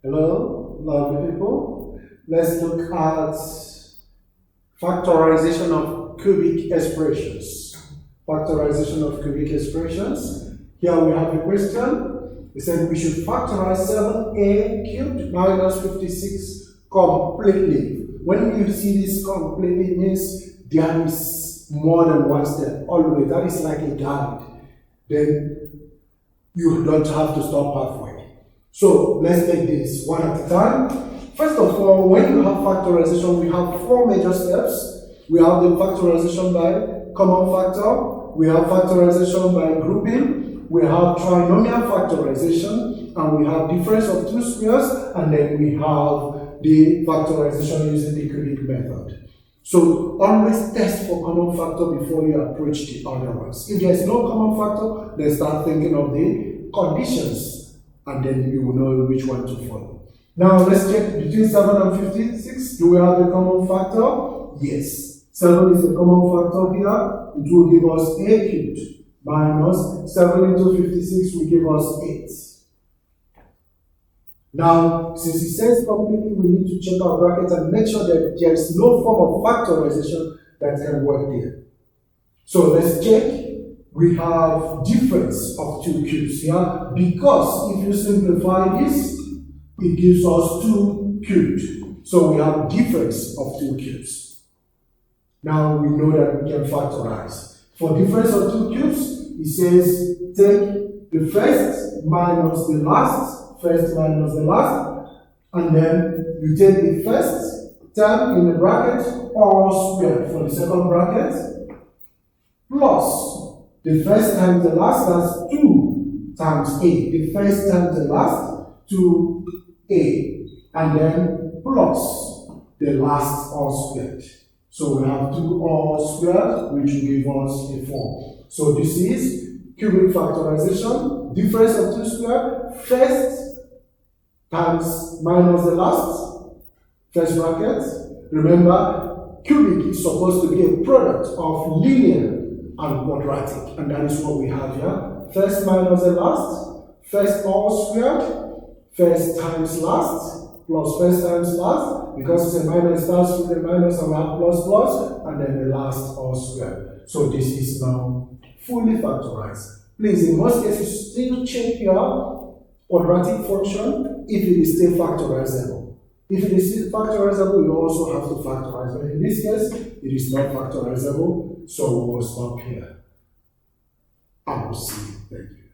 Hello, lovely people. Let's look at factorization of cubic expressions. Factorization of cubic expressions. Here we have a question. It said we should factorize 7a cubed minus 56 completely. When you see this completely, means there is more than one step. Always, that is like a guide. Then you don't have to stop halfway. So let's take this one at a time. First of all, when you have factorization, we have four major steps. We have the factorization by common factor, we have factorization by grouping, we have trinomial factorization, and we have difference of two squares, and then we have the factorization using the cubic method. So always test for common factor before you approach the other ones. If there is no common factor, then start thinking of the conditions, and then you will know which one to follow. Now let's check between 7 and 56. Do we have a common factor? Yes. 7 is a common factor here. It will give us a cubed minus 7 into 56 will give us 8. Now, since it says completely, we need to check our brackets and make sure that there is no form of factorization that can work there. So let's check. We have difference of two cubes here, because if you simplify this, it gives us 2 cubed. So we have difference of 2 cubes. Now we know that we can factorize. For difference of 2 cubes, it says take the first minus the last, and then you take the first term in the bracket all squared for the second bracket, plus the first times the last, that's 2 times a. The first times the last, 2a. And then plus the last all squared. So we have 2 all squared, which will give us a 4. So this is cubic factorization. Difference of 2 squared. First times minus the last. First bracket. Remember, cubic is supposed to be a product of linear and quadratic, and that is what we have here. First minus the last, first all squared, first times last, plus first times last, because it's a minus, starts with a minus and we have plus plus, and then the last all squared. So this is now fully factorized. Please, in most cases, still check your quadratic function if it is still factorizable. If it is still factorizable, you also have to factorize. But in this case, it is not factorizable, so we'll stop here. I will see you. Thank you.